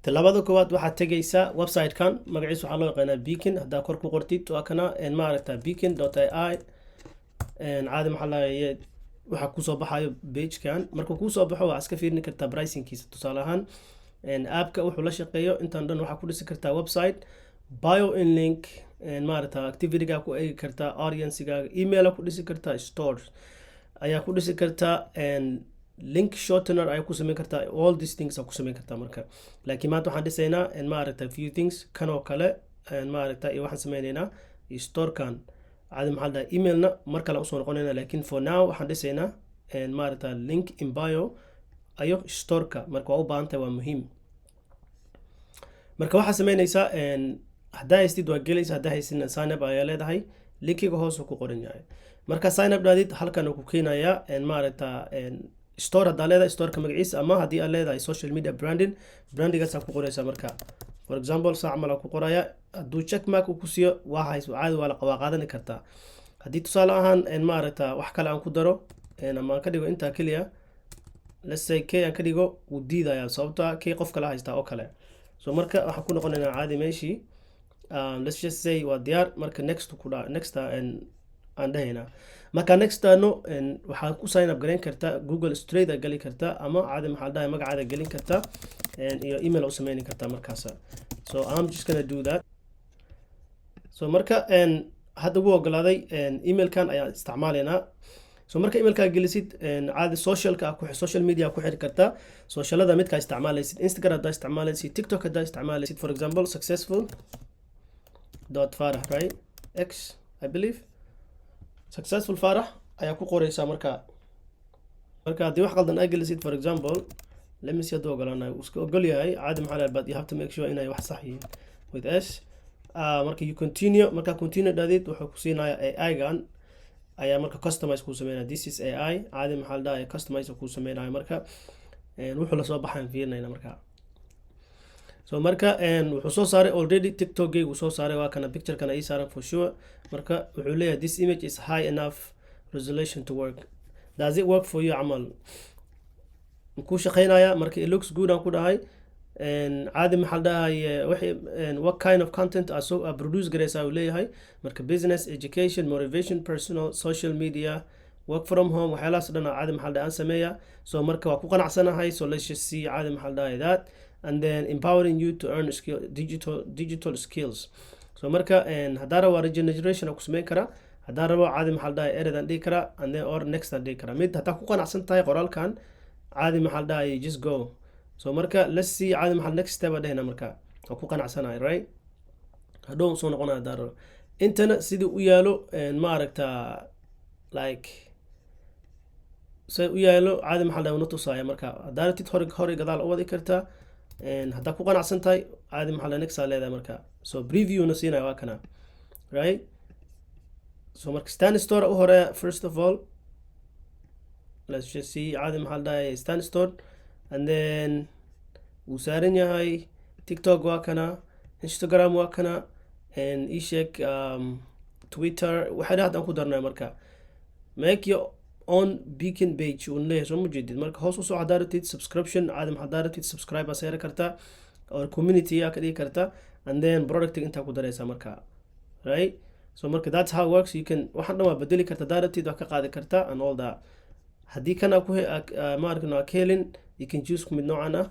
talaabada koowaad waxaad tegaysaa website-kan magaciisa waxaa loo yaqaanaa Beacon haddaa kor ku qortid waa kana maaragta Beacon.ai caadi maxaa lahaye waxa kusoo baxayo page-kan markuu kusoo baxo waa iska fiirin kartaa pricing-kiisa tusaale ahaan app-ka wuxuu la shaqeeyo intaan dhan waxaa ku dhisi kartaa website bio in link maaragta activity-ga ku eegi kartaa audience-gaaga email ku dhisi kartaa stores ayaa ku dhisi kartaa link shortener ayaa ku sameyn kartaa all these things ayaa ku sameyn kartaa marka laakiin maanta waxaan dhisaynaa maaragta few things kan oo kale maaragta iyo waxaan sameynaynaa store-kan caadi maxaa la dhahaa emailna mar kale usoo noqonayna laakiin for now waxaan dhisaynaa maaragta link in bio ayo store-ka marka waa u baahan tahay waa muhiim marka waxaa sameynaysaa haddaa haystid waa gelaysa haddaa haysidna sign up ayaa leedahay linkiga hoos ku qoran yahay marka sign up dhaadid halkan uu ku keenayaa maaragta store haddaa leedahay storeka magaciisa ama haddii aad leedahay social media brandigaas ku qoraysaa marka for example saa camal ku qoraya hadduu check mark uu ku siiyo waa hayso caadi waa qaadan kartaa haddii tusaale ahaan maaragta wax kale aan ku daro ama aan ka dhigo intaa keliya let's say k aan ka dhigo wuu diidayaa sababta k qof kale haystaa oo kale so marka waxaan ku noqonaynaa caadi meeshii let's just say waa diyaar marka next aan dhahaynaa marka nextano waxaad ku sign up gareyn kartaa google straight a gali kartaa ama caadi maxaa la dhahay magacaada gelin kartaa iyo email u sameyn kartaa markaas so I'm just gonna do that so marka hadda wuu ogolaaday emailkan ayaa isticmaalaynaa so marka emailka gelisid caadi social media ku xiri kartaa socialada midka isticmaalaysid Instagram hadda isticmaalaysid TikTok hadda isticmaalaysid for example successful.farah right x I believe successful farah ayaa ku qoraysaa marka haddii wax qaldan ay gelisid for example let me see haduu ogolaanayo iska ogol yahay caadi maxaa la but you have to make sure inay wax sax yihiin with s marka you continue dhaadid wuxuu ku siinayaa AI gan ayaa marka customize ku sameynaa this is AI caadi maxaa la dhahay customize ku sameynaa marka wuxuu la soo baxaan fiirnayna marka so marka wuxuu soo saaray already TikTok-gaygu soo saaray waa kana picture-kana ii saaran for sure marka wuxuu leeyahay this image is high enough resolution to work does it work for you camal ku shaqeynaya marka it looks good aan ku dhahay caadi maxaa la dhahay what kind of content are produce garaysaa uu leeyahay marka business education motivation personal social media work from home waxyaalahaas dhan caadi maxaa la dhahay aan sameeya so marka waa ku qanacsanahay so let's just see caadi maxaa la dhahay that and then empowering you to earn digital skills so marka hadaa rabo regeneration ku sameyn kara hadaa rabo caadi maxaa la dhahay edit aan dhigi kara and then or next aan dhigi kara mid hadaa ku qanacsan tahay qoraalkan caadi maxaa la dhahay just go so marka let's see caadi maxaa next step dhahayna marka oo ku qanacsanahay right hadhow soo noqonaya hadaa rabo intana sidii u yaalo maaragta like say u yaalo caadi maxaa la dhahay nutusaya marka hadaa rabtid hore gadaal u wadi kartaa haddaa ku qanacsan tahay caadi maxaa la next leedahay marka so preview na siinaya waa kana right so marka stand store u hore first of all let's just see caadi maxaa la dhahay stand store and then wuu saaran yahay TikTok waa kana Instagram waa kana ishek Twitter waxay hadaan ku darnay marka make your on Beacon page un leeyahay soo mujeedid marka hoos u soo cadaartid subscription caadi maxaa cadaartid subscribe aad kartaa or community aad ka dhigi kartaa and then product inta ku daraysaa marka right so marka that's how it works you can waxaan dhan waa bedeli kartaa daartid wax ka qaadi kartaa and all that haddii kana ku maarkano kelin you can choose mid noocan ah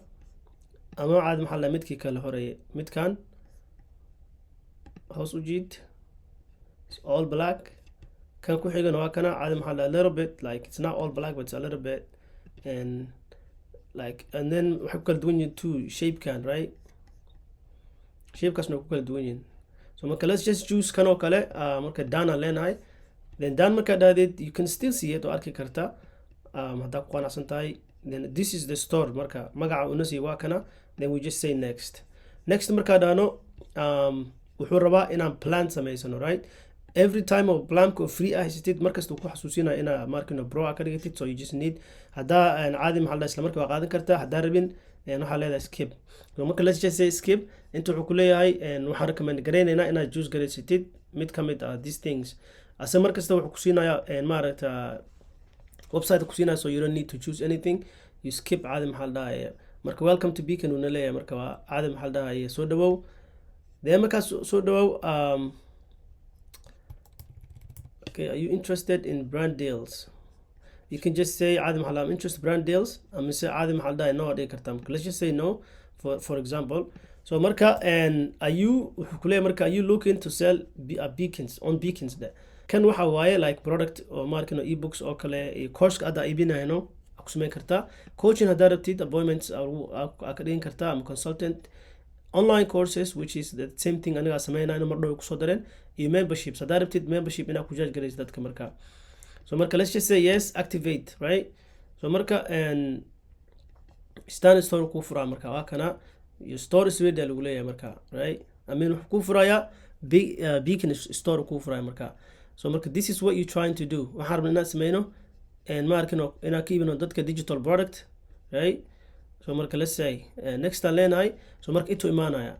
ama caadi maxaa la midkii kale horeeye midkan hoos u jiid all black kan ku xigan waa kana caadi maxaa la little bit like it's not all black but it's a little bit and like and then waxa ku kala duwan yihiin too shape kan right shape kaasna ku kala duwan yihiin so marka let's just choose kan oo kale marka dana leenahay then dan marka dhaadid you can still see it oo arki kartaa haddaa ku qanacsan tahay then this is the store marka magaca una sii waa kana then we just say next marka dhaano wuxuu rabaa inaan plan samaysano right every time of planko free haysatid markasta ku xasuusinaa ina markino pro ka dhigatid so you just need hadaa caadi maxaa la isla markaa waa qaadan kartaa hadaa rabin waxa leedahay skip so marka let's just say skip inta wuxuu ku leeyahay waxaan recommend gareynaynaa inaad choose garaysatid mid ka mid ah these things ase markasta wuxuu ku siinayaa maaragta website ku siinaya so you don't need to choose anything you skip caadi maxaa la dhahay marka welcome to Beacon una leeyahay marka waa caadi maxaa la dhahaye soo dhawow dee markaas soo dhawow okay, are you interested in brand deals? You can just say caadi maxaa la I'm interested in brand deals ama se caadi maxaa la dhahaye no dhigi kartaa marka let's just say no for example. So marka and are you wuxuu ku leeyahay marka are you looking to sell beacons on beacons there kan waxa waaye like product oo markano ebooks oo kale iyo course hadda iibinayno ku sameyn kartaa coaching hadda rabtid appointments ka dhigin kartaa ama consultant online courses which is the same thing aniga sameynayno mar dhow ku soo dareen iyo memberships hadda rabtid membership inaad ku charge garaysid dadka marka so marka let's just say yes activate right so marka and stand store ku furaa marka waa kana iyo store is ready lagu leeyahay marka right I mean wuxuu ku furayaa beacon store ku furayaa marka so marka this is what you trying to do waxaan rabnaa inaan sameyno and markano inaan ka iibino dadka digital product right so marka let's say next time leenahay so marka intuu imaanaya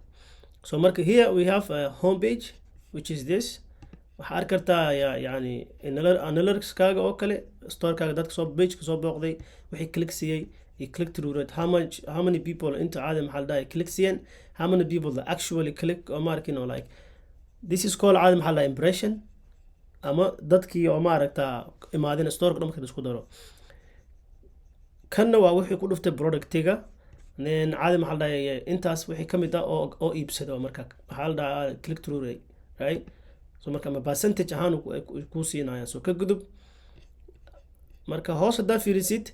so marka here we have a home page which is this waxaa arki kartaa yani analytics kaaga oo kale store kaaga dadka soo page ka soo booqday wixii click siiyay you click through it how many people into caadi maxaa la dhahay click siiyeen how many people that actually click or markino like this is called caadi maxaa la impression ama dadkii oo maaragta imaadeen store dhamka isku daro kanna waa wixii ku dhuftay productiga then caadi maxaa la dhahay intaas wixii kamid ah oo iibsado marka waxaa la dhahaa click through rate right so marka ma percentage ahaan ku siinaya so ka gudub marka hoos hadaa fiirisid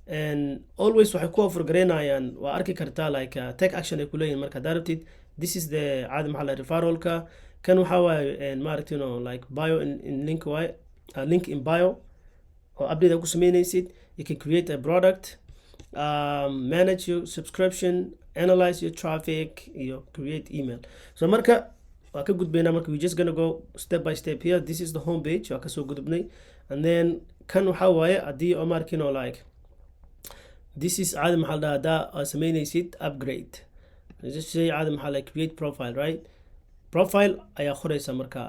and always waxay ku offer gareynayaan waa arki kartaa like take action ay ku leeyihiin marka darabtid this is the caadi maxaa la referralka kan waxa waaye and maaragtay no like bio in link way link in bio or update ku sameynaysid you can create a product manage your subscription analyze your traffic you create email so marka waa ka gudbayna marka we just gonna go step by step here this is the home page waa ka soo gudubnay and then kan waxa waaye hadii oo markii no like this is caadi maxaa la dhahaa sameynaysid upgrade just say caadi maxaa la create profile right profile ayaa qoraysa marka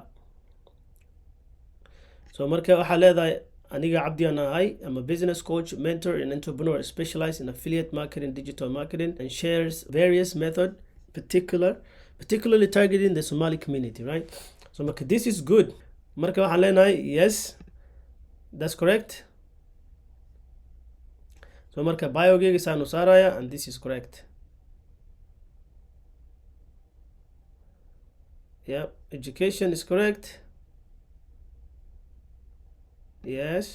so marka waxaa leedahay aniga cabdi aan ahay I'm a business coach mentor and entrepreneur specialized in affiliate marketing digital marketing and shares various method particularly targeting the Somali community right so marka this is good marka waxaan leenahay yes that's correct so marka biogeyga saan u saaraya and this is correct yeah education is correct yes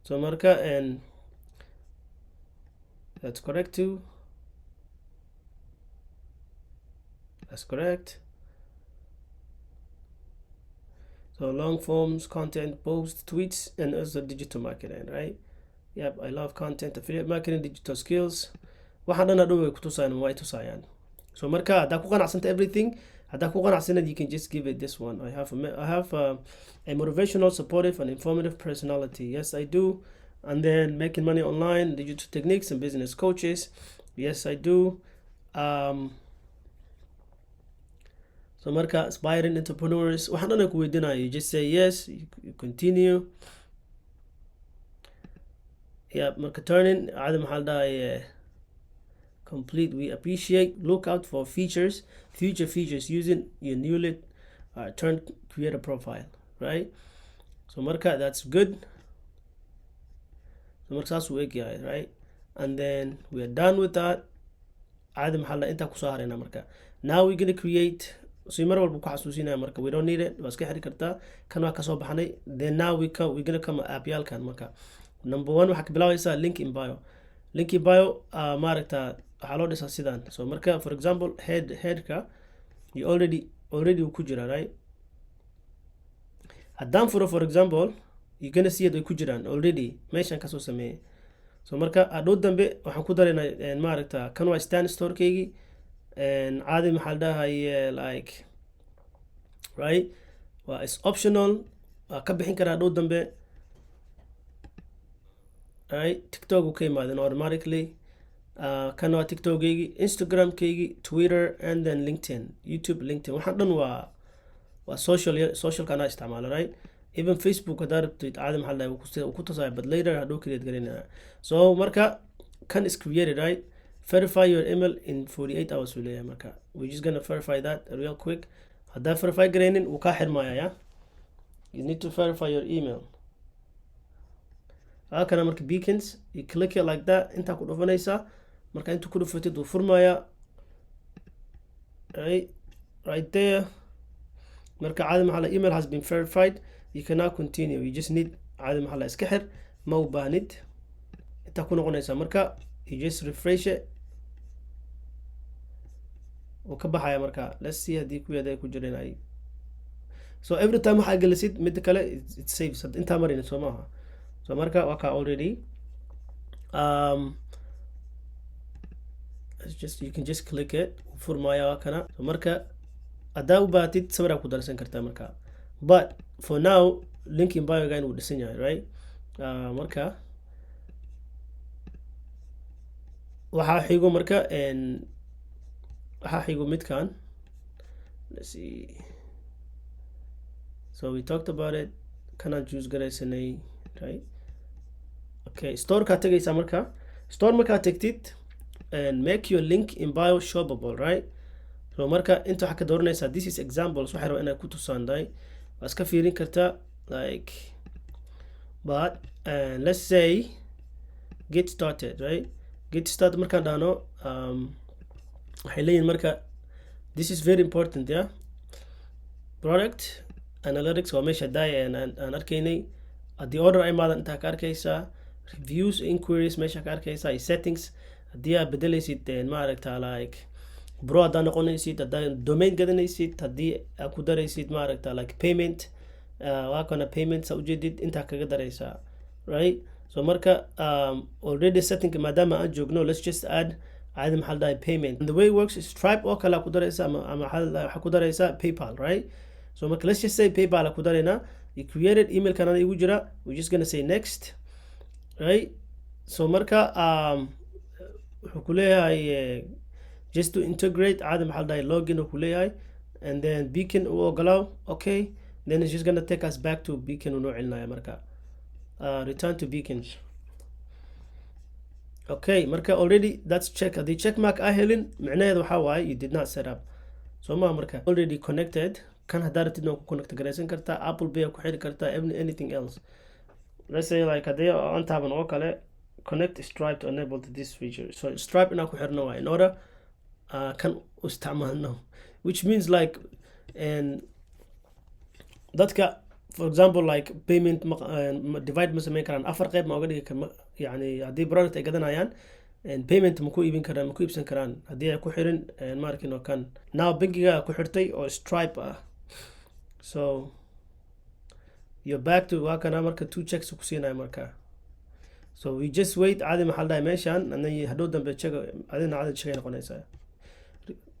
so marka and that's correct too that's correct so long forms content posts tweets and also digital marketing right yep I love content affiliate marketing digital skills waxaan dhan adhow ay ku tusayaan way tusayaan so marka haddaa ku qanacsanta everything haddaa ku qanacsanad you can just give it this one I have a motivational supportive and informative personality yes I do and then making money online digital techniques and business coaches yes I do so marka aspiring entrepreneurs waxaan dhan ku weydiinayo you just say yes you continue yeah marka turning caadi maxaa la dhahaye complete we appreciate look out for future features using your newly turned creator profile right so marka that's good so marka saas uu egyahay right and then we are done with that caadi maxaa la intaa kusoo harayna marka now we're gonna create so mar walba ku xasuusinaya marka we don't need it waa iska xiri kartaa kan waa kasoo baxnay then now we're gonna come app yaalkan marka number 1 waxaa ka bilaabaysaa link in bio maaragta waxaa loo dhisaa sidaan so marka for example headka you already uu ku jira right haddaan furo for example you gonna see it way ku jiraan already meeshan kasoo sameeyay so marka adhow dambe waxaan ku daraynaa maaragta kan waa stand storekeygii caadi maxaa la dhahaye like right waa is optional waa ka bixin karaa adhow dambe right TikTok uu ka imaadeen automatically kan waa TikTokeygi Instagramkeygi Twitter and then LinkedIn YouTube LinkedIn waxaan dhan waa social kana isticmaala right even Facebook hadaa rabtid caadi maxaa la dhahay ku tusaya, but later hadhow create gareynaya. So marka kan is created, right? Verify your email in 48 hours uu leeyahay. Marka we're just gonna verify that real quick. Hadaa verify gareynin wuu kaa xirmaya, yeah? You need to verify your email. halkana marka Beacons, you click it like that, inta ku dhufanaysa, marka inta ku dhufatid wuu furmaya, right there. marka caadi maxaa la email has been verified, you cannot continue, you just need caadi maxaa la iska xir, ma u baahnid, inta ku noqonaysa. marka you just refresh it, wuu ka baxaya. marka let's see haddii ku yaday ku jireen ay. So every time waxaa gelisid mid kale it saves intaa marin soo maaha. So marka waa ka already you can just click it, furmaya waa kana. So marka hadaa u baahatid sawir ku darsan kartaa marka, but for now link in bio gaan wuu dhisan yahay, right? marka waxaa xigo marka waxaa xigo midkan, let's see. So we talked about it, kanaan choose garaysanay, right? Okay, store ka tagaysa marka. Store marka tagtid and make your link in bio shoppable, right? So marka inta waxa ka dooranaysa, this is examples waxa rabo inay ku tusaanday, waa iska fiirin kartaa like, but let's say get started, right? Get started markaan dhahno waxay leeyihin marka this is very important, yeah? Product analytics waa meesha daay aan arkaynay, haddii order ay maadan intaa ka arkaysaa, reviews, inquiries meesha ka arkaysaa, iyo settings haddii aad bedelaysid maaragta like bro hadaa noqonaysid, hadaa domain gadanaysid, haddii aad ku daraysid maaragta like payment, waa kana payments ujeedid intaa kaga daraysaa, right? So marka already setting maadaama aan joogno, let's just add caadi maxaa la dhahay payment. And the way it works is Stripe oo kale ku daraysa ama waxa ku daraysa PayPal, right? So marka let's just say PayPal ku darayna, you created email kanada igu jira, we're just gonna say next, right? So marka wuxuu ku leeyahay just to integrate caadi maxaa la dhahay login uu ku leeyahay, and then Beacon uu ogolaaw, okay, then it's just gonna take us back to Beacon uu noo celinaya. marka return to Beacons. Okay, marka already that's check. haddii check mark ah helin micnaheedu waxaa waaye you did not set up. So ma marka already connected, kan hadaa rabtid ku connect garaysan kartaa, Apple Pay ku xiri kartaa, anything else. Let's say like haddii aan taaban oo kale connect Stripe to enable this feature. So Stripe inaan ku xirno waa in order kan u isticmaalno, which means like dadka for example like payment divide ma sameyn karaan, afar qayb ma uga dhigi karaan, yani haddii product ay gadanayaan payment ma ku iibin karaan, ma ku iibsan karaan haddii ay ku xirin markin oo kan now bankiga ku xirtay oo Stripe ah. So you're back to waa kana marka two checks ku siinaya marka. So we just wait caadi maxaa la dhahay meeshan, and then hadhow dambe check adina caadi check ay noqonaysaa.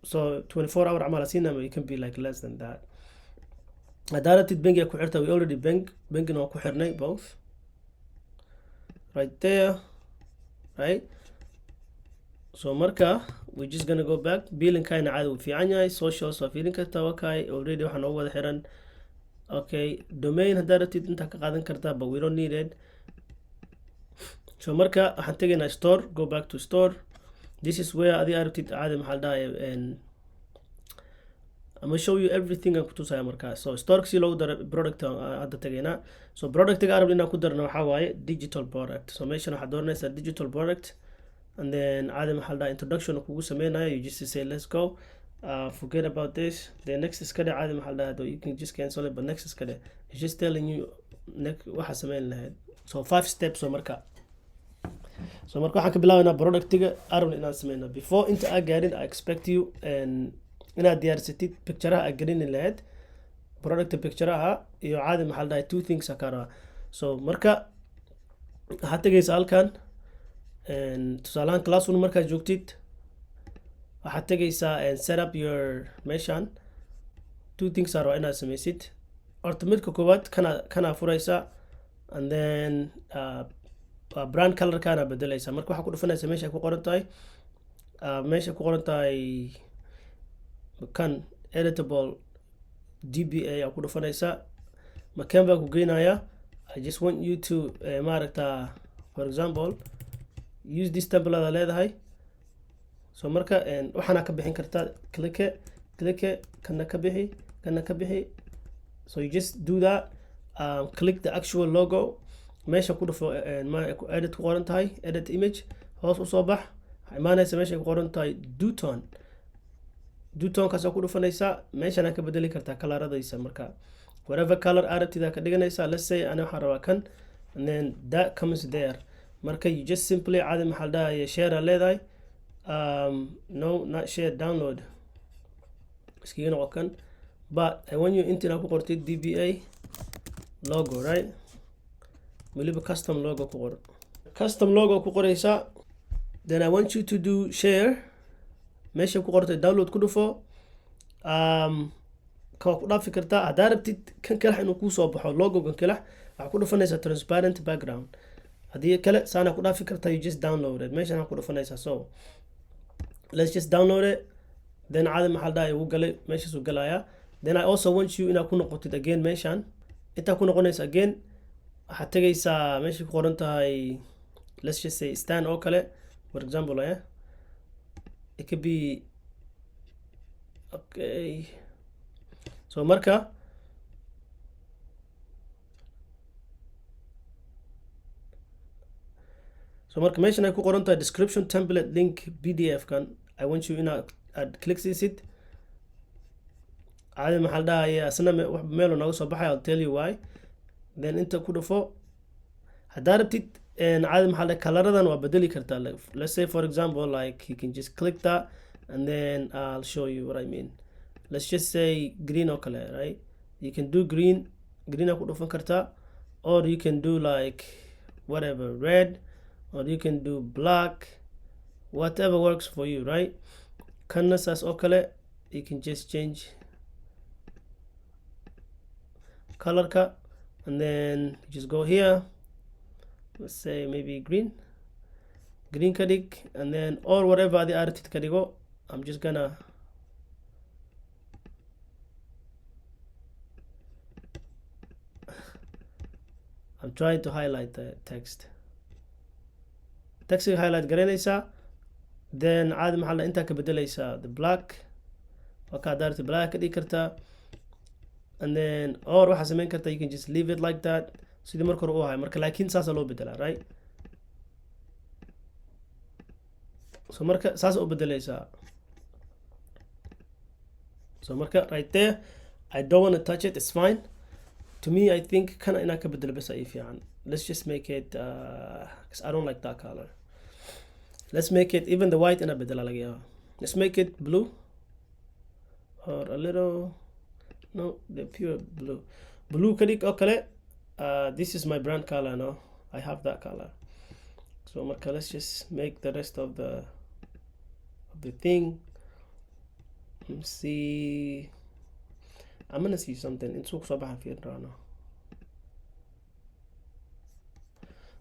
So 24 hour camal siinama, it can be like less than that. hadaa rabtid bankiga ku xirta, we already bankina waa ku xirnay both right there, right? So marka we're just gonna go back. Billinkayna caadi wuu fiican yahay, socials waa fiirin kartaa, okay, already waxaa noogu wada xiran. Okay, domain hadaa rabtid intaa ka qaadan kartaa, but we don't need it. So marka waxaan tegaynaa store, go back to store. This is where adii aad rabtid caadi maxaa la dhahay I'm gonna show you everything aan ku tusaya marka. So store si loogu daro product hadda tagaynaa. So productiga arab inaan ku darno waxaa waaye digital product. So meeshan waxaad dooranaysaa digital product, and then caadi maxaa la dhahay introduction kugu sameynaya, you just say let's go, forget about this, the next iska dhe caadi maxaa la dhahay, you can just cancel it, but next iska dhe, it's just telling you waxa sameyn lahayd. So 5 steps. So marka waxaan ka bilaabaynaa productiga arab inaan sameyno. Before inta aan gaarin, I expect you inaad diyaarsatid picturaha aad gelini lahayd, product picturaha iyo caadi maxaa la dhahay two things ka rabaa. So marka waxaad tegaysaa halkan tusaalahaan classroom markaad joogtid, waxaad tegaysaa set up your meeshan two things are inaad samaysid. horta midka koowaad kana furaysaa, and then brand color kana bedelaysaa. marka waxaa ku dhufanaysaa meesha ku qoran tahay kan editable DBA ku dhufanaysaa. makan baa ku geynayaa. I just want you to maaragta for example use this template aad leedahay. So marka waxaana ka bixin kartaa click kana ka bixi. So you just do that. Click the actual logo. meesha ku dhufo edit ku qoran tahay edit image hoos u soo bax. imaanaysa meesha ku qoran tahay duton kaasoo ku dhufanaysa meeshana ka bedeli kartaa kalaradaysa. marka whatever color arabtida ka dhiganaysa. let's say ana waxaan rabaa kan, and then that comes there. marka you just simply caadi maxaa dhahaye share leedahay. No, not share, download iskiga noqo kan. but I want you intina ku qortid DBA logo, right? weliba custom logo ku qor. custom logo ku qoraysa. then I want you to do share. meesha ku qortay download ku dhufo. ka ku dhaafi kartaa haddaa rabtid kan kale inuu kuu soo baxo logo kan kale waxaa ku dhufanaysaa transparent background. haddii kale saana ku dhaafi kartaa you just download it. meeshan ku dhufanaysaa. so let's just download it. then caadi maxaa dhahay uu galay meeshaas uu galayaa. then I also want you inaad ku noqotid again meeshan. intaa ku noqonaysa again waxaad tegaysaa meesha ku qoran tahay let's just say stand oo kale for example. it could be okay. so marka meeshan ay ku qoran tahay description template link PDF kan. I want you inaad click siisid. caadi maxaa dhahaye asna meel nooga soo baxay. I'll tell you why. then inta ku dhufo haddaa rabtid caadi maxaa dhahay kalaradan waa bedeli kartaa. let's say for example like you can just click that and then I'll show you what I mean. let's just say green oo kale, right? you can do green ku dhufan kartaa, or you can do like whatever red, or you can do black, whatever works for you, right? kanna saas oo kale you can just change color ka, and then just go here. let's say maybe green ka dhig, and then or whatever the artist ka dhigo. I'm just gonna I'm trying to highlight the text highlight garanaysaa. then caadi maxaa intaa ka bedelaysaa the black. okay daarti black ka dhigi kartaa, and then or waxaa samayn kartaa you can just leave it like that sidii marka hore u ahay. marka laakiin saasa loo bedelaa, right? so marka saas u bedelaysaa. so marka right there I don't want to touch it. it's fine to me. I think kana inaa ka bedelo bas ay fiican. let's just make it because I don't like that color. let's make it even the white inaa bedela laga yaaba. let's make it blue or a little no the pure blue ka dhig oo kale. this is my brand color. no I have that color. so marka let's just make the rest of the thing. let's see. I'm gonna see something in suuq soo baxa fiirnaa.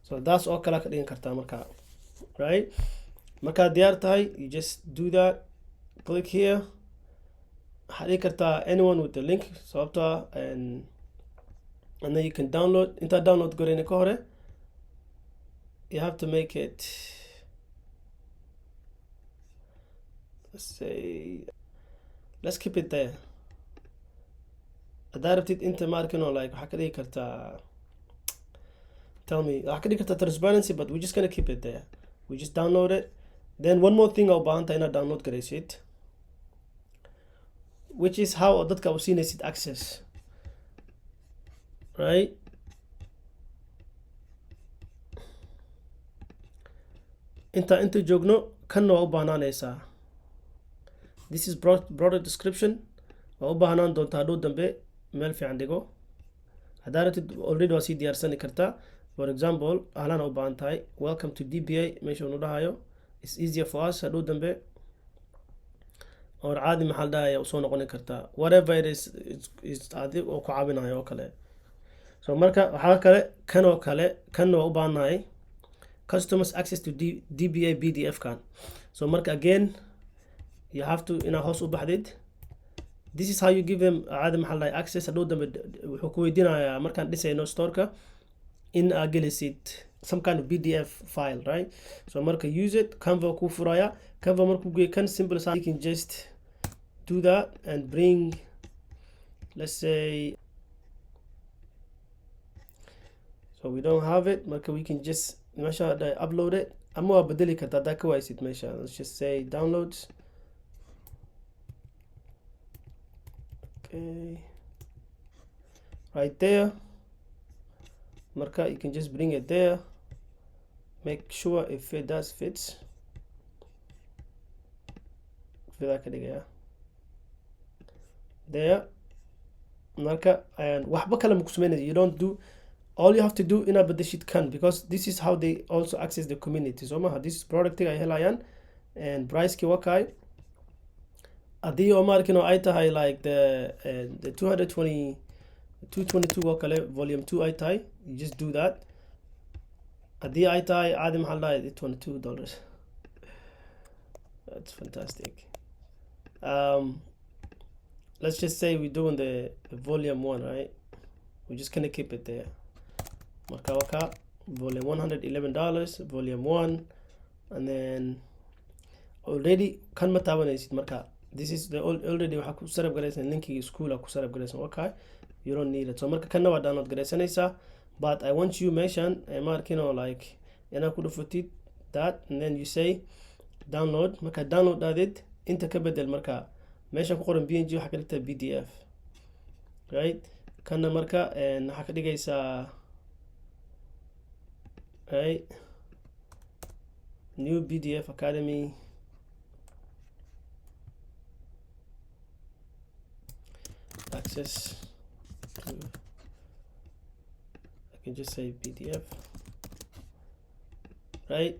so that's all kala ka dhigan kartaa marka, right? marka diyaar tahay you just do that. click here. waxaad dhigi kartaa anyone with the link sababta and then you can download. intaa download garayna ka hore you have to make it, let's say let's keep it there. haddaa rabtid inta markino like waxaa ka dhigi kartaa tell me waxaa ka dhigi kartaa transparency, but we're just gonna keep it there. we just download it. then one more thing aa u baahan tahay inaad download garaysid, which is how dadka u siinaysid access, right? inta joogno kanna waa u baahnaanaysaa. this is broader description. waa u baahnaan doontaa hadhow dambe meel fiican dhigo. haddaa rabtid already waa sii diyaarsani kartaa. for example ahlana u baahan tahay welcome to DBA meesha unu dhahayo. it's easier for us hadhow dambe or caadi maxaa dhahaya usoo noqoni kartaa whatever it is adig oo ku caawinayo oo kale. so marka waxaa kale kanna waa u baahannahay customers access to DBA PDF kan. so marka again you have to inaa hoos u baxdid this is how you give them caadi maxaa la access hadhow dambe wuxuu ku weydiinayaa markaan dhisayno storeka in aad gelisid some kind of PDF file, right? So marka use it, Canva ku furaya, Canva markuu geeyo kan simple you can just do that and bring, let's say, so we don't have it, marka we can just meesha upload it ama waa bedeli kartaa hadaa ka waysid meesha. Let's just say downloads. Okay, right there. Marka you can just bring it there, make sure if it does fits there. Marka and waxba kale ma ku sameynaysid, you don't do, all you have to do inaad bedeshid kan, because this is how they also access the community. So maha this is product ay helayaan and price ki wakay haddii oo markin oo ay tahay like the 222 oo kale volume 2 ay tahay, you just do that. haddii ay tahay caadi maxaa la dhahay $22. That's fantastic. Let's just say we're doing the volume 1, right? We're just gonna keep it there. Marka waka volume $111, volume 1, and then already kan ma taabanaysid. Marka this is the already waxa ku sarab garaysan linkii school ku sarab garaysan. Okay, you don't need it. So marka kanna waa download garaysanaysa, but I want you mention markin oo like ina ku dhufatid that, and then you say download. Marka download aadid inta ka bedel, marka meesha ku qoran PNG waxa ka dhigtaa PDF, right? Kanna marka waxa ka dhigaysaa right new PDF Academy access to, I can just say PDF, right?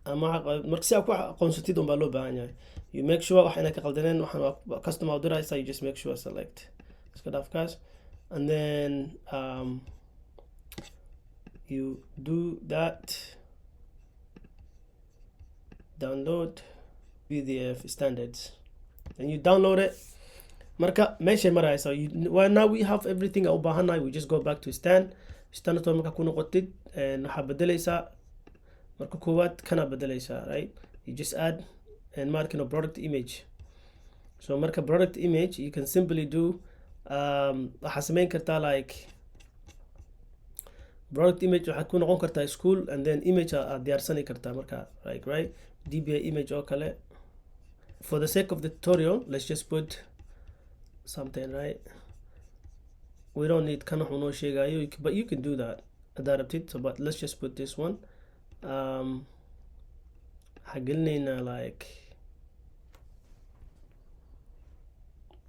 ama marka si aad ku aqoonsatid un baa loo baahan yahay. You make sure wax inay ka qaldaneen, waxaan customer u diraysa, you just make sure select iska dhaaf kaas, and then you do that, download PDF standards, and you download it. Marka meeshay maraysa, well, now we have everything u baahannahay. We just go back to standard marka ku noqotid waxaa bedelaysaa marka koowaad kana bedelaysaa, right? You just add and mark a product image. So marka product image, you can simply do waxaa sameyn kartaa like product image waxaad ku noqon kartaa school, and then image aad diyaarsani kartaa marka, like right DBA image oo kale. For the sake of the tutorial, let's just put something, right? We don't need kan waxu noo sheegayo, but you can do that adapted. So but let's just put this one. Hagelinayna like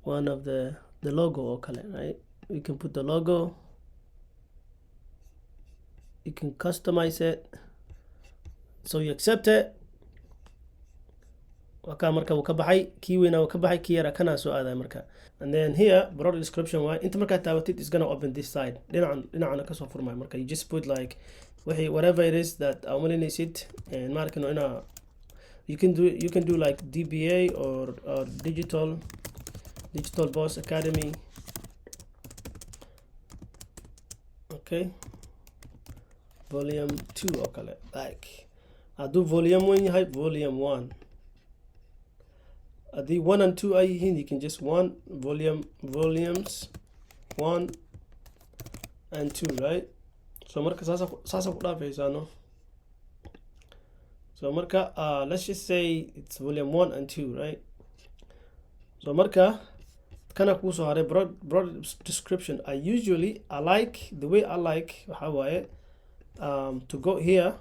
one of the logo or color, right? We can put the logo, you can customize it, so you accept it. Waka marka wuu ka baxay kii weynaa wuu ka baxay kii yara kana soo aaday marka. And then here broad description waa inta marka taabatid is gonna open this side, dhinacana kasoo furmay. Marka you just put like whatever it is that amalinaysid, and markano ina you can do like DBA or digital boss academy. Okay, volume 2 oo kale, like adu volume 1 yahay volume 1, the 1 and 2 ay yihiin, you can just volumes 1 and 2, right? So marka saasa ku dhaafaysaa, no? So marka let's just say it's volume 1 and 2, right? So marka kana kusoo haray broad description. I like the way I like waxa waaye to go here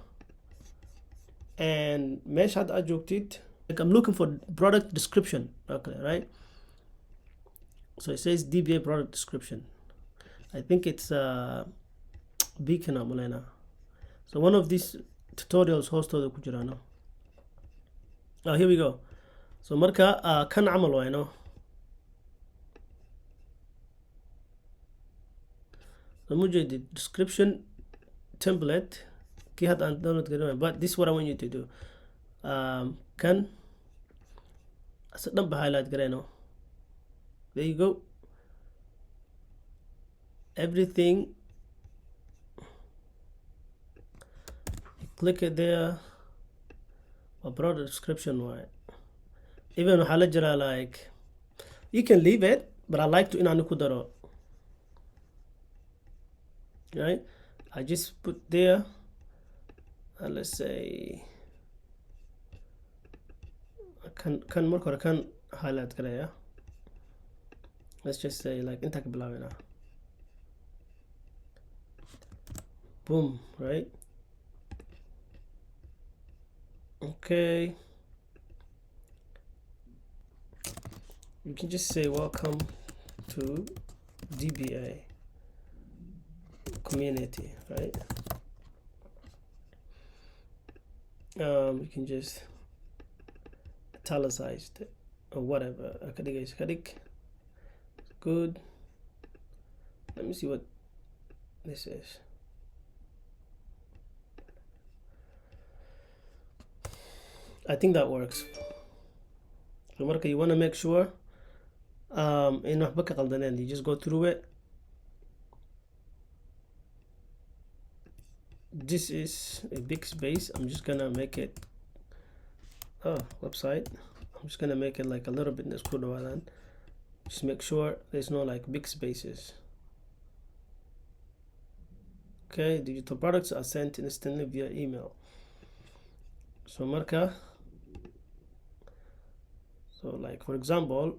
and meesha hadda aad joogtid, like I'm looking for product description, okay, right? So it says DBA product description. I think it's Beacon Mulena. So one of these tutorials hostooda ku jira, no? Oh, here we go. So marka kan camal waay, no? So mujadi description template kii hadda aan download garin, but this is what I want you to do. Kan asa dhan ba highlight garayno. There you go. Everything. You click it there. A broader description, why? Even halajara, like you can leave it, but I like to inani kudaro. Right? I just put there, and let's say can mark or can highlight karaya. Let's just say like inta kabilawina. Boom, right? Okay. You can just say welcome to DBA community, right? You can just italicize it or whatever. Good. Let me see what this is. I think that works. So marka you want to make sure in waxba ka qaldaneen, you just go through it. This is a big space. I'm just gonna make it website. I'm just gonna make it like a little bit than. Just make sure there's no like big spaces. Okay, digital products are sent instantly via email. So marka, so like for example,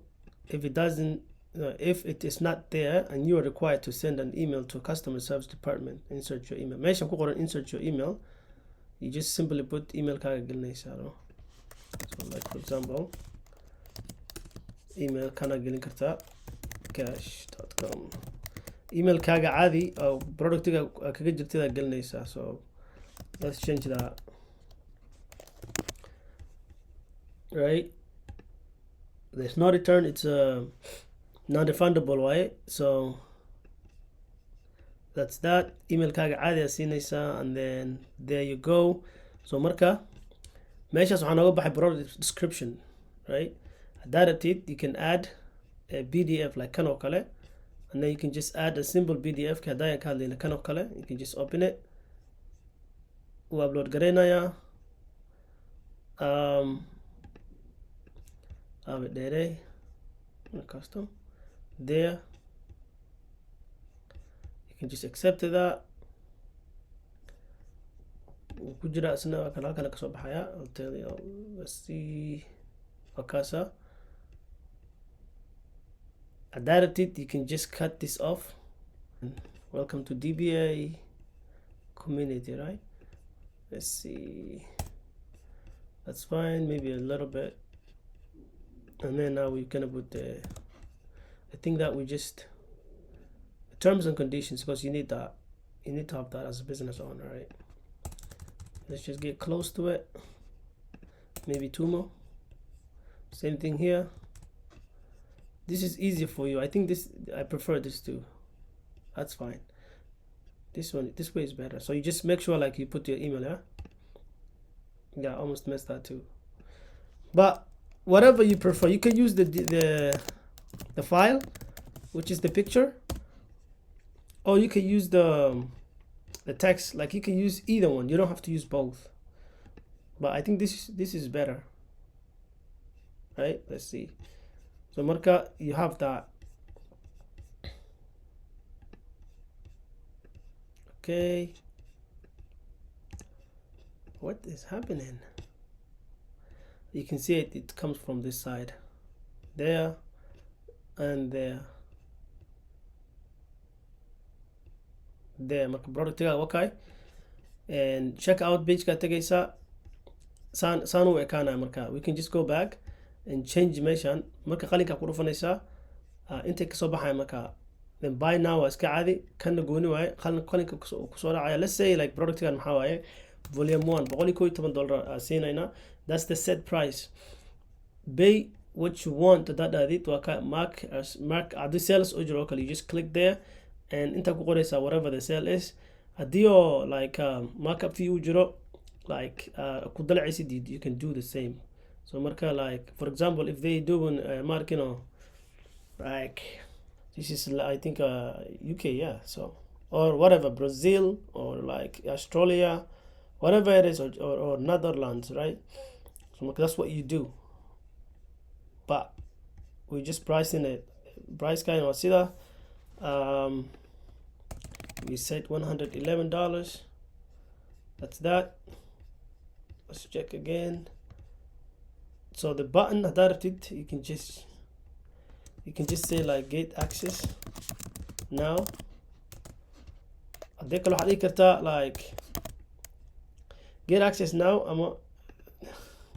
if it doesn't, if it is not there and you are required to send an email to a customer service department, insert your email. Meeshan ku qoran insert your email, you just simply put email kaaga gelinaysa. So like for example, email kana gelin karta cash.com. Email kaaga caadi oo productiga kaga jirtida gelinaysa. So let's change that. Right? There's no return, it's a non-refundable way. So that's that. Email kaaga caadi siinaysa, and then there you go. So marka meeshas waxaa nooga baxay product description, right? Haddaad you can add a PDF like kan oo kale, and then you can just add a simple PDF ka haddaan ka hadlayna kan oo kale. You can just open it, u upload garaynaya. Have it there, custom there. You can just accept that. I'll tell you. Let's see. Akasa. Adapted, you can just cut this off. Welcome to DBA community, right? Let's see. That's fine. Maybe a little bit. And then now we're gonna put the, I think that we just, terms and conditions, because you need that, you need to have that as a business owner, right? Let's just get close to it. Maybe two more. Same thing here. This is easier for you. I think this, I prefer this too. That's fine. This one, this way is better. So you just make sure like you put your email, yeah? Yeah, I almost messed that too. But whatever you prefer, you can use the file, which is the picture, or you can use the text. Like you can use either one. You don't have to use both. But I think this is better, right? Let's see. So marka, you have that. Okay. What is happening? You can see it comes from this side, there and there. There, marka product okay, and check out page ka tagaysa san u ekaana. Marka we can just go back and change meeshan. Marka qalinka ku dhufanaysa intay ka soo baxay. Marka then buy now waa iska caadi, kana gooni waaye, qalinka ku soo dhacaya. Let's say like product kan maxaa waaye volume 1 $111 siinayna. That's the set price. Pay what you want. That mark the sales ujro. You just click there and inta ku qoraysa whatever the sale is. Hadio like markup fee ujro, like ku dalacaysid, you can do the same. So marka like for example if they do mark, you know, like this is I think UK, yeah, so or whatever, Brazil or like Australia, whatever it is, or Netherlands, right? So that's what you do, but we just pricing it. Price kind of Sida. We set $111. That's that. Let's check again. So the button adapted, you can just say like get access now. hadii kale waxaad dhigi kartaa like get access now ama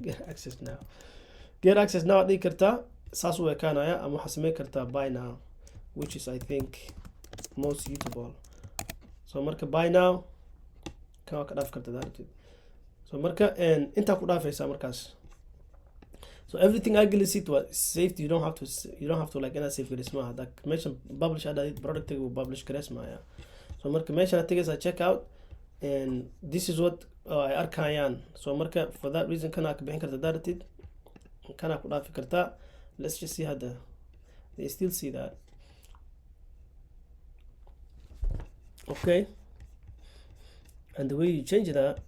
get access now aad dhigi kartaa, saas u ekaanaya, ama waxaad sameyn kartaa buy now, which is I think most suitable. So marka buy now kan waa ka dhaaf kartaa adapted. So marka intaa ku dhaafaysaa markaas. So everything I gelisid waa saved. You don't have to like inaa save garismaa. Hadda meeshan publish hadda product will publish garismaya. So marka meeshan aad tagaysaa check out, and this is what ay arkayaan. So marka for that reason kana ka bixin kartaa directed, kana ku dhaafi kartaa. Let's just see hadda they still see that. Okay, and the way you change that,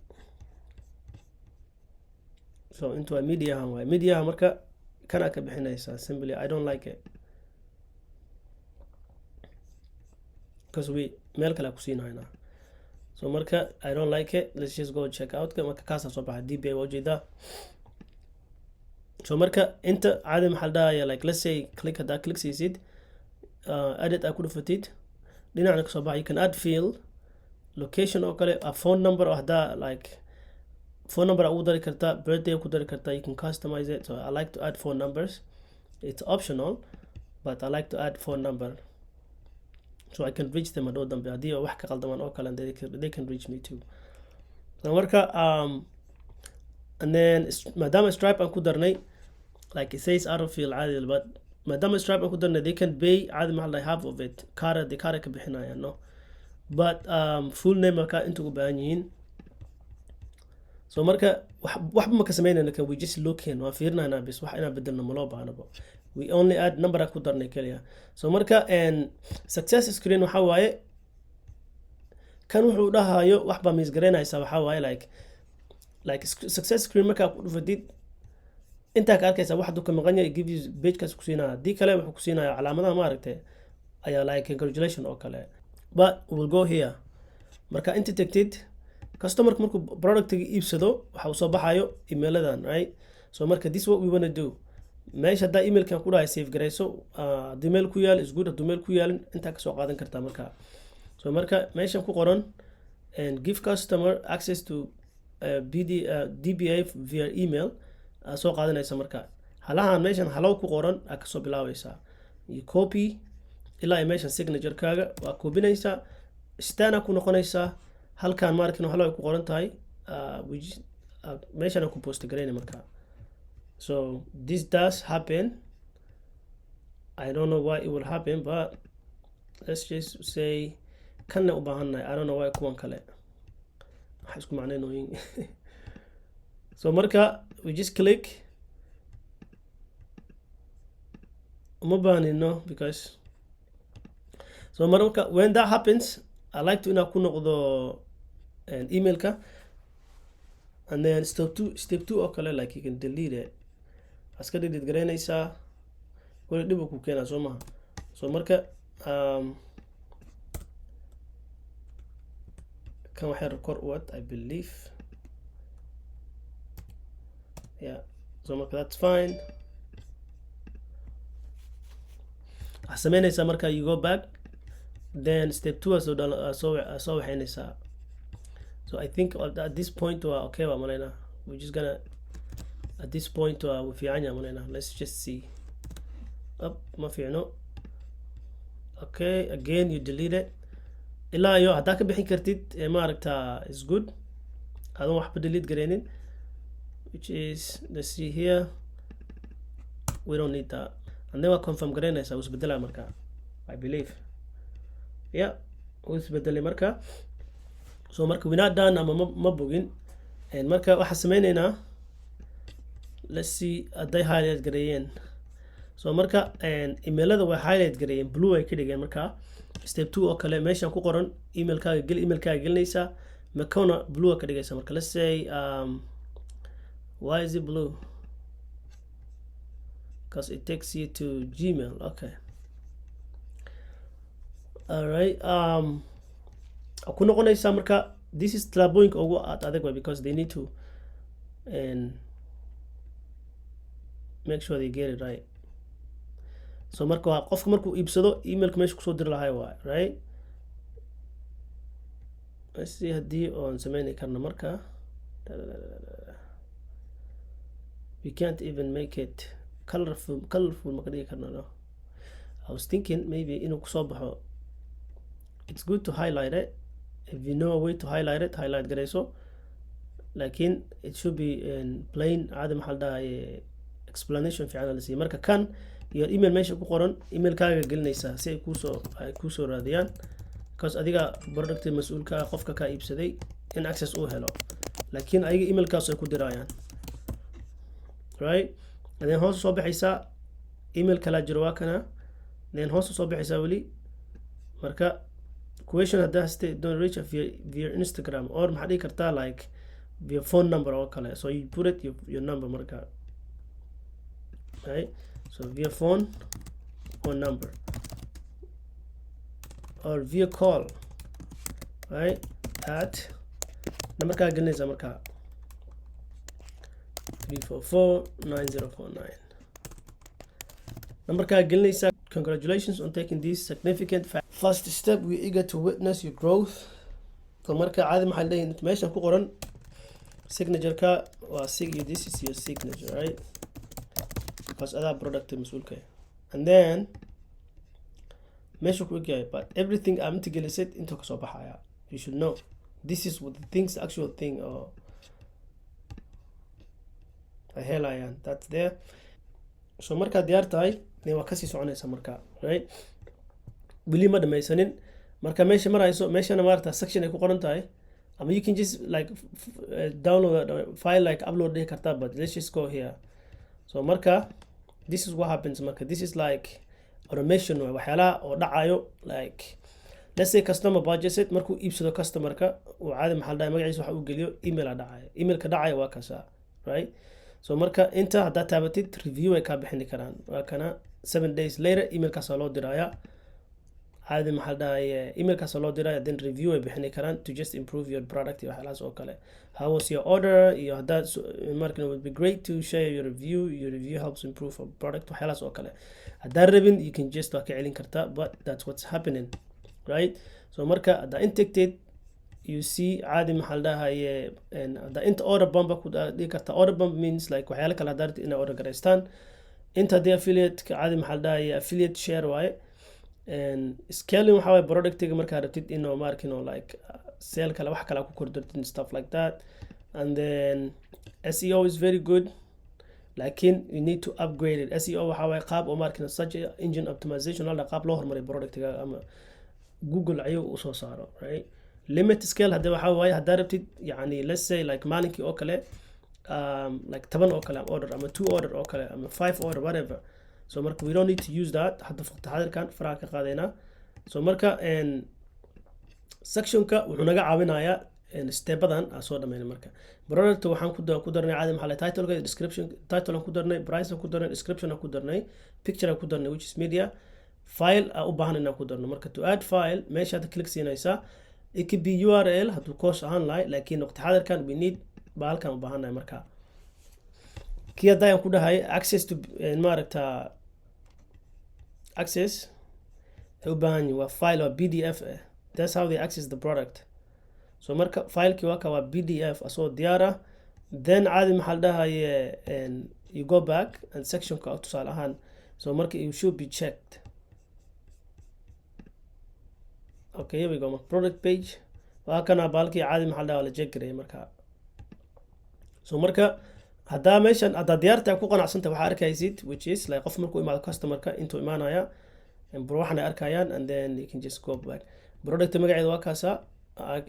so into a media marka kana ka bixinaysaa simply. I don't like it because we meel kale ku siinayna. So marka I don't like it. Let's just go check out ka marka kaasa soo baxa DBA wajida. So marka inta caadi maxal dhaaya, like let's say click siisid edit ku dhufatid, dhinacna ka soo baxa you can add field, location oo kale, a phone number oo hadda like phone number ugu dari kartaa, birthday ku dari kartaa, you can customize it. So I like to add phone numbers. It's optional, but I like to add phone number so I can reach them adoo dambe haddii wax ka qaldaman oo kale, they can reach me too. So marka and then maadaama stripe aan ku darnay, like it says autofill caadi, but maadaama stripe aan ku darnay they can pay caadi maxaa la half of it kaara ka bixinayaan, no, but full name marka inta ugu baahan yihiin. So marka waxba ma ka sameynayna, we just look in, waa fiirinaynaa bis wax inaan bedelno ma loo baahnaba. We only add number ku darnay kaliya. So marka success screen waxa waaye kan wuxuu dhahayo waxba misgareynaysaa, waxa waaye like success screen marka ku dhufatid inta ka arkaysa wax du ka maqan yahay, give you page kaas ku siinaa. Hadii kale wuxuu ku siinaya calaamadaha ma aragtay ayaa like congratulations oo kale, but we'll go here. Marka inta tagtid customer markuu product iibsado waxa uu soo baxayo email-adan, right? So marka this is what we want to do. meesha hadda email-kan ku dhahay save garayso, email ku yaal is good, hadduu email ku yaalin intaa ka soo qaadan kartaa marka. So marka meeshan ku qoran and give customer access to DBA via email, soo qaadanaysa marka. Halahan meeshan halow ku qoran aa kasoo bilaabaysaa, you copy ilaa meeshan signature-kaaga waa koobinaysaa, stana ku noqonaysaa. Halkan markin halow ku qoran tahay meeshan ku post gareynay marka. So this does happen. I don't know why it will happen, but let's just say kanna u baahanay. I don't know why kuwan kale waxa isku macneynooyin. So marka we just click uma baahnino because so marka when that happens I like to ina ku noqdo email-ka, and then step 2 oo kale like you can delete it, aska delete gareynaysaa wala dib ku keenaa soo maha. So marka kan waxay record what I believe, yeah. So marka that's fine. sameynaysaa marka you go back, then step 2 soo waxaynaysaa. So I think at this point okay waa malayna, we're just gonna at this point we fiican yahay malayna. Let's just see up ma fiicno. Okay, again you delete it ilaa iyo haddaa ka bixin kartid ma aragtaa is good, adan waxba delete gareynin, which is let's see here, we don't need that. And then waa confirm gareynaysaa wuu isbedelaa marka I believe, yeah, wuu isbedelay marka. So marka we're not done ama ma bogin, and marka waxa sameynaynaa let's see hadday highlight gareeyeen. so marka emailada way highlight gareeyeen blue ay ka dhigeen marka step 2 oo kale meeshan ku qoran emailkaaga gelinaysaa makona blue ka dhigaysa marka let's say why is it blue? Because it takes you to Gmail. Okay, all right. ku noqonaysaa marka this is talaabooyinka ugu adag because they need to and make sure they get it right. So marka qofka markuu iibsado emailka meesha kusoo diri lahay waa right. Let's see haddii oon sameyn karno marka we can't even make it colorful ma ka dhigi karno. No, I was thinking maybe inuu kusoo baxo. It's good to highlight it. If you know a way to highlight it, highlight garayso. Lakin it should be in plain caadi maxaa la dhahay explanation fiican la siiyo. Marka kan iyo email meesha ku qoran emailkaaga gelinaysaa si ay kusoo raadiyaan because adiga product mas'uulka qofka ka iibsaday in access uu helo laakiin ayaga emailkaas ay ku dirayaan right. And then hoos soo baxaysaa email kala jiro waa kana then hoos soo baxaysaa wali marka question hadda haste don't reach via Instagram or maxaa dhigi kartaa like via phone number oo kale so you put it your number marka right. So via phone or number or via call right at number ka gelinaysa marka 3449049 number ka gelinaysa. Congratulations on taking this significant first step. We're eager to witness your growth. So marka caadi maxaa la dhahay meeshan ku qoran signature ka waa this is your signature right because other product mas'uulka and then meesha ku egyahay but everything I'm integrated into ka soo baxaya. You should know this is what the things actual thing or I helayaan that's there. So marka diyaar tahay waa kasii soconaysa marka right weli ma dhamaysanin marka meesha marayso meeshana maarta section ay ku qoran tahay ama you can just like download file like upload dhihi kartaa but let's just go here. So marka this is what happens marka this is like automation waxyaalaha oo dhacayo like let's say customer budget markuu iibsado customerka uu caadi maxaa la dhahay magaciisa waxa uu geliyo email dhacayo emailka dhacayo waa kaasa right. So marka inta hadda taabatid review ay ka bixin karaan waa kana 7 days later emailkaas loo diraya caadi maxaa la dhahay emailkaas loo diraya then review ay bixin karaan to just improve your product iyo waxyaalahaas oo kale. How was your order iyo hadda marka it would be great to share your review helps improve our product waxyaalahaas oo kale. Hadda rabin you can just waa ka celin kartaa but that's what's happening right. So marka hadda integrated you see caadi maxaa la dhahay hadda inta order bump ku dhigi kartaa. Order bump means like waxyaala kale hadda rabtid inay order gareystaan inta hadii affiliate caadi maxaa la dhahay affiliate share waaye and scaling waxa way productiga markaa rabtid inuu markino like sale kale wax kale ku kordhirtid stuff like that. And then SEO is very good lakin you need to upgrade it. SEO waxa way qaab oo markino search engine optimization la qaab loo horumariyo productiga ama Google ayuu u soo saaro right. Limit scale hadda waxa way hadda rabtid yani let's say like maalinkii oo kale like 10 oo kale order ama 2 order oo kale ama 5 order whatever. So marka we don't need to use that hadda taxadirkan faraha ka qaadayna. So marka sectionka wuxuu naga caawinayaa stepadan aan soo dhameeyay marka product waxaan ku darnay caadi maxaa la title description title aan ku darnay price aan ku darnay description aan ku darnay picture aan ku darnay which is media file aan u baahan inaan ku darno. Marka to add file meesha aad click siinaysaa it could be URL haduu course ahaan lahay laakiin waqti xadirkan we need baalkan u baahanahay marka kii hadaan ku dhahay access to maaragta access ay u baahan yihiin waa file waa PDF that's how they access the product. So marka fileki waa PDF asoo diyaara then caadi maxaa la dhahay you go back and sectionka tusaale ahaan so marka you should be checked. Okay, here we go. Product page. waa kana baalkii caadi maxaa la dhahay la check gareeyay marka. So marka hadda meeshan hadda diyaarta ku qanacsanta waxa arkaysid which is like qof markuu imaado customer-ka intuu imaanaya waxna arkayaan and then you can just go back. Product magaceeda waa kaasa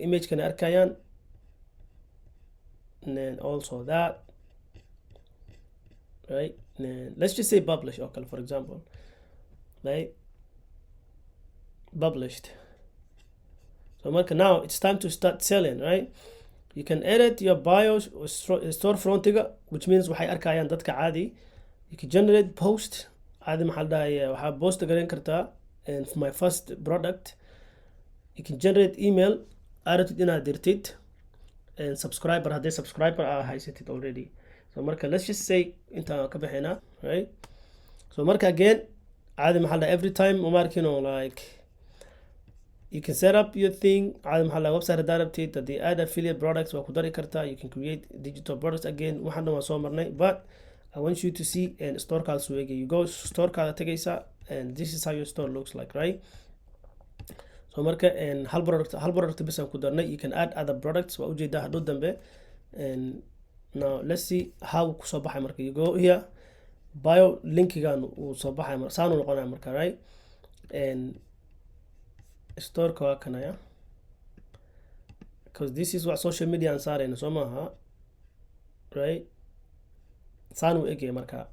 image kana arkayaan and then also that right? And let's just say publish, okay, for example, right? Published. So marka now it's time to start selling, right? You can edit your bio storefrontiga, which means waxay arkayaan dadka caadi. You can generate post caadi, maxaa la dhahaye waxaa post garan kartaa, and for my first product you can generate email aratid inaad dirtid, and subscriber haddii subscriber aa haysatid already. So marka let's just say intaan ka bixina, right? So marka again caadi maxaa la dhahay every time umarkino like you can set up your thing caadi maxaa la website hadaa rabtid, haddii add affiliate products waa ku dari kartaa. You can create digital products again, waxaan dhan waa soo marnay, but I want you to see and storekaada soo eegay. You go storekaada tagaysa, and this is how your store looks like, right? So marka and hal product bas aan ku darnay. You can add other products, waa ujeedaa hadhow dambe. And now let's see how kusoo baxay marka. You go here, bio linkigan uu soo baxay saanu noqonaya marka, right? And storeka waa kanaya, because this is what social media aan saarayna soo maaha, right? saanu egaya marka.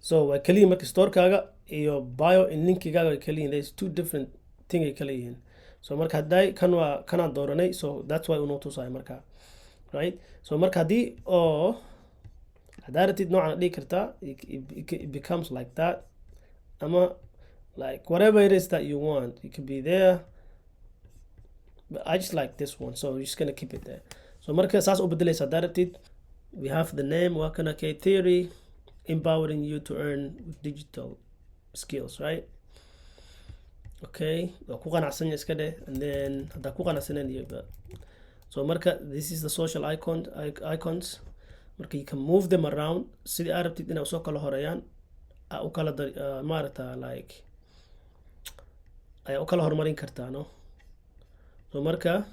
So waa kaliya marka storekaaga iyo bio in linkigaaga way kaliyihin. There's two different thing ay kala yihiin. So marka hadday kan waa kanaan dooranay, so that's why unoo tusayo marka, right? So marka haddii oo haddaa ratid noocan dhigi kartaa, it becomes like that, ama like whatever it is that you want, you can be there, but I just like this one, so you're just gonna keep it there. So marka saas u bedelaysa haddaa ratid. We have the name, waa kana K-Theory, empowering you to earn with digital skills, right? Okay, waa ku qanacsan iska dheh, and then haddaa ku qanacsanen iyo so marka this is the social icons. Marka you can move them around sidii aad rabtid inay usoo kala horeeyaan, u kala maarata like ayaa u kala horumarin kartaa, no? So marka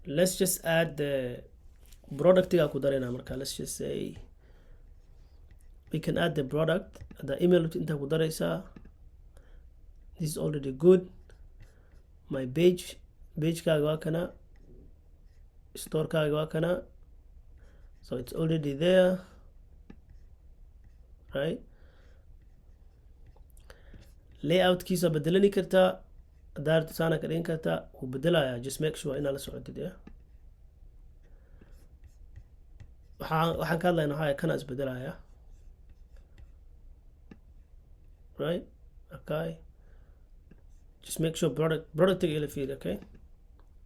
let's just add the productiga ku darayna marka. Let's just say we can add the product, the email inta ku daraysa. This is already good. My pagekaaga waa kana, storekaaga waa kana, so it's already there, right? layoutkiisa bedelani kartaa, daarta saana ka dhigin kartaa, wuu bedelaya. Just make sure inaa la socotid, yeah? waxaan ka hadlayna waxaa kana isbedelaya, right? Okay, just make sure product ila fiiri, okay?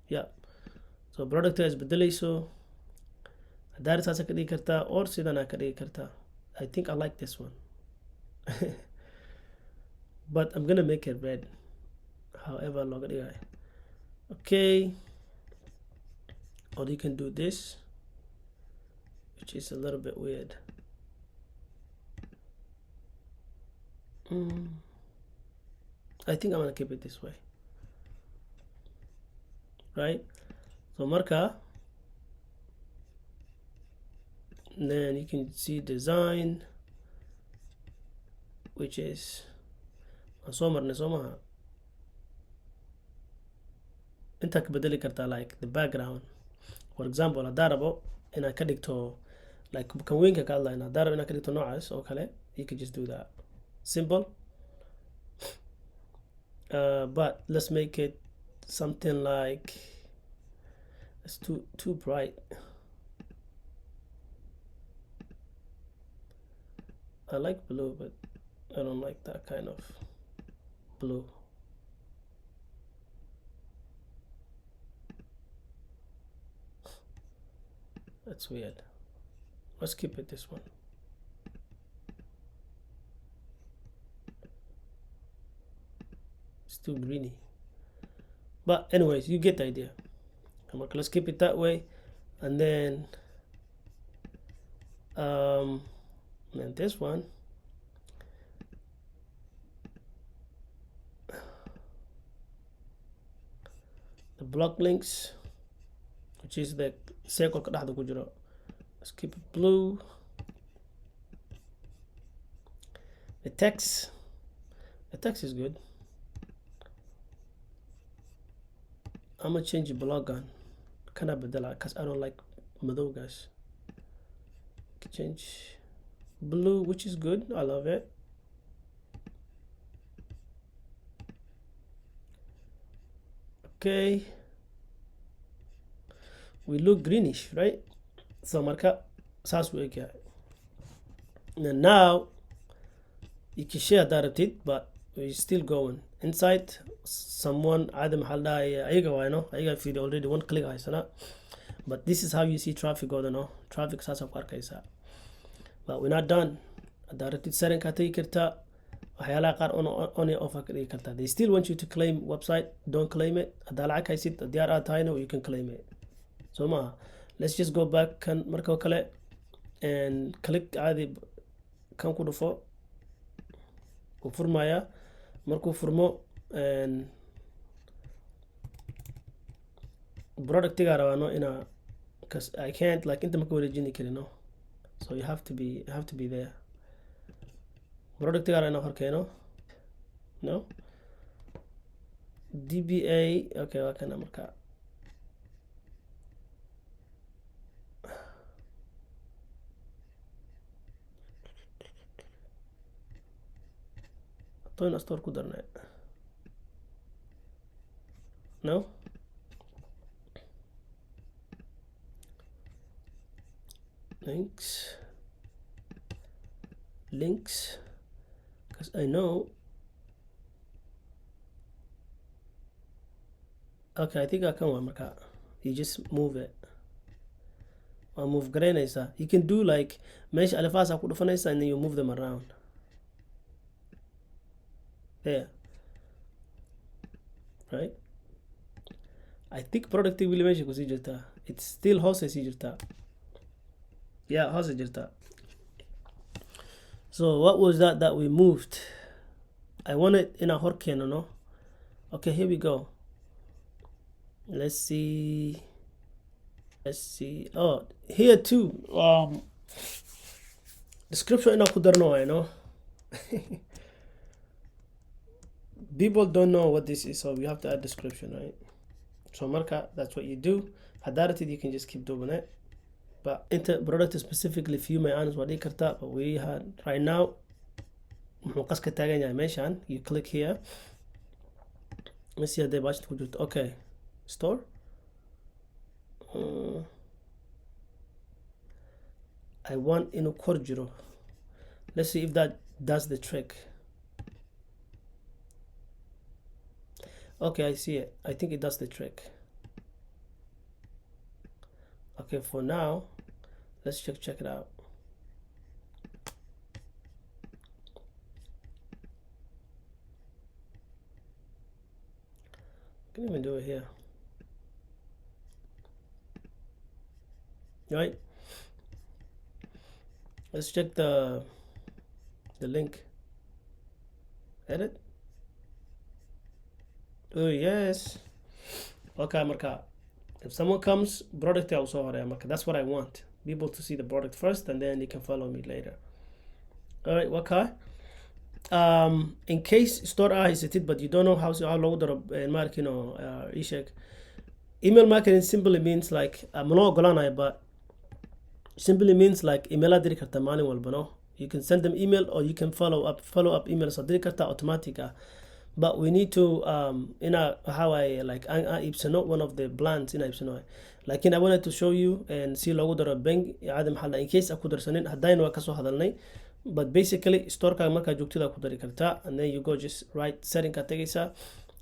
Yeah, so product isbedelayso, daarta saasa ka dhigi kartaa, or sidana ka dhigi kartaa. I think I like this one. But I'm gonna make it red, however looga dhigayo. Okay, or you can do this, which is a little bit weird. I think I'm gonna keep it this way, right? So marka, then you can see design, which is soo marnay soo maha. intaa ka bedeli kartaa like the background. For example, haddaa rabo inaad ka dhigto like kan weynka ka hadlayna, haddaa rabo inaad ka dhigto noocaas oo kale, you can just do that. Simple. But let's make it something like, it's too bright. I like blue, but I don't like that kind of blue. That's weird. Let's keep it this one. It's too greeny. But anyways, you get the idea. Let's keep it that way. And then this one, the block links, which is the circle ka dhaxda ku jiro. Let's keep it blue. The text is good. I'm gonna change the blog on. Can I bedela? Because I don't like madowgas. change blue, which is good. I love it. Okay, we look greenish, right? So marka saas u eg yahay. And now you can share that it, but we're still going inside. Someone either mahalla ayaga waa no ayaga feed already one click haysana, but this is how you see traffic go no traffic saas ku arkaysa. But we're not done. Directed setting ka tagi karta waxyaalaha qaar on iyo off ka dhigi karta. They still want you to claim website. Don't claim it. Hadaa lacag haysid diyaar aad tahayna you can claim it. So ma let's just go back kan marka kale and click caadi kan ku dhufo ku furmaya. Markuu furmo productiga rabano ina because I can't like inta maka wareejini karin no, so you have to be there. Productiga rabano horkeeno no DBA. Okay, waa kana marka toona store ku darnay no links because I know. Okay, I think I can marka you just move it or move granaysa. You can do like mesh alifasa ku dhufanaysa and then you move them around there, right? I think productive will mesh ku sii jirta. It's still hoose sii jirta. Yeah, hoose jirta. So what was that we moved? I want it in a horkeeno no. Okay, here we go. Let's see. Oh, here too. Description ina ku darno I know. People don't know what this is, so we have to add description, right? So marka that's what you do. Hadaratid you can just keep doing it. But into product specifically few may honest what karta, but we had right now muqaska taagan yahay meeshan. You click here. Let's see hadday baashid ku jirto. Okay, store. I want inuu kor jiro. Let's see if that does the trick. Okay, I see it. I think it does the trick. Okay, for now, let's check it out. I can even do it here. Right? Let's check the link. Edit. Oh yes. Okay, marka. If someone comes, product also marka. That's what I want. People to see the product first, and then they can follow me later. All right, okay. In case store is it, but you don't know how load or marketing or email marketing simply means like but simply means like email adiri karta maalin walba no. You can send them email or you can follow up emails adiri karta automatic. But we need to in how I like iibsano one of the plans in iibsano. Like I wanted to show you and see logo daro bank adam hal in case aku darsanin hadayna waa kasoo hadalnay. But basically store ka marka joogtada ku dari karta, and then you go just right setting ka tagaysa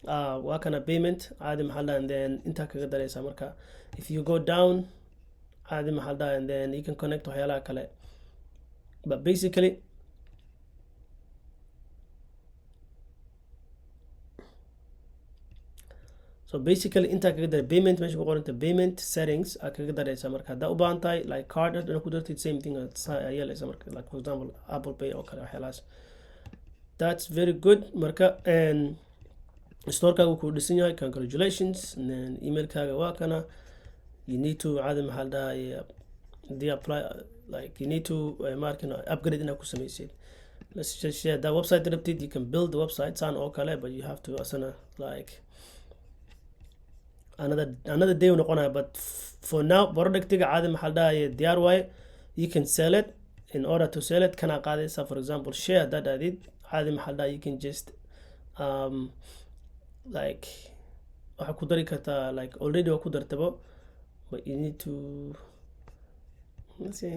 waa kana payment adam hal and then inta kaga daraysa marka. If you go down adam hal and then you can connect to waxyaalaha kale. But basically inta kaga daray payment meesha ku qoranta payment settings kaga daraysa marka hadda u baahan tahay like card hadana ku dartid same thing yeelaysa marka, like for example Apple Pay oo kale waxyaalahaas. That's very good marka. And store kaaga ku dhisan yahay, congratulations. And then email kaaga waa kana. You need to add maxal the apply like you need to upgrade ina ku samaysid. Let's just share that website rabtid. You can build the website saan oo kale, but you have to asana like another day noqonaya. But for now productiga caadi maxal diyaar waaye. you can sell it. In order to sell it kana qaadaysa for example share that I did caadi maxaa dhahay you can just like waxaa ku dari kartaa like already waa ku dartabo but you need to let's see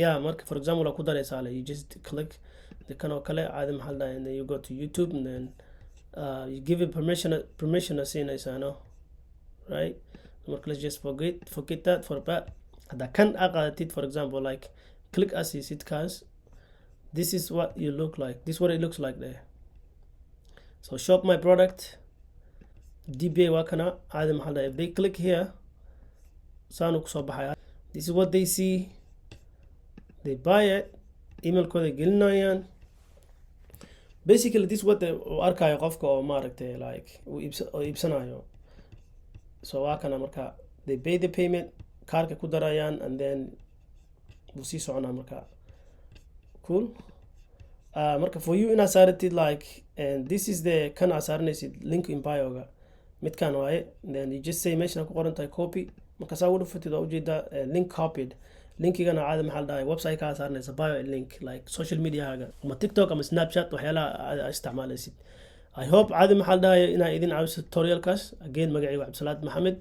yeah marka for example waa ku daraysaa like you just click the kan oo kale caadi maxaa dhahay and then you go to YouTube and then you give it permission siinaysaa no right marka let's just forget that for that hada kan aqaadatid for example like click as is it cause this is what you look like, this is what it looks like there. So shop my product DBA waa kana caadi maxaa dhahay if they click here saanu kusoo baxaya this is what they see, they buy it, emailkooda gelinayaan basically this is what they arkayo qofka oo maaragtay like uu iibsanayo. So waa kana marka they pay the payment kaarka ku darayaan and then wuu sii soconaa marka cool. Marka for you inaad saaratid like and this is the kan aad saaranaysid link in bio-ga midkan waaye then you just say meeshan ku qoran tahay copy marka saa ugu dhufatid waa ujeedaa link copied linkigana caadi maxaa dhahay website kaa saaranaysa bio link like social media-haaga ama TikTok ama Snapchat waxyaalaha aad isticmaalaysid. I hope caadi maxaa dhahay inaa idin caawiso tutorialkaas again magacayga Cabdisalaad Maxamed.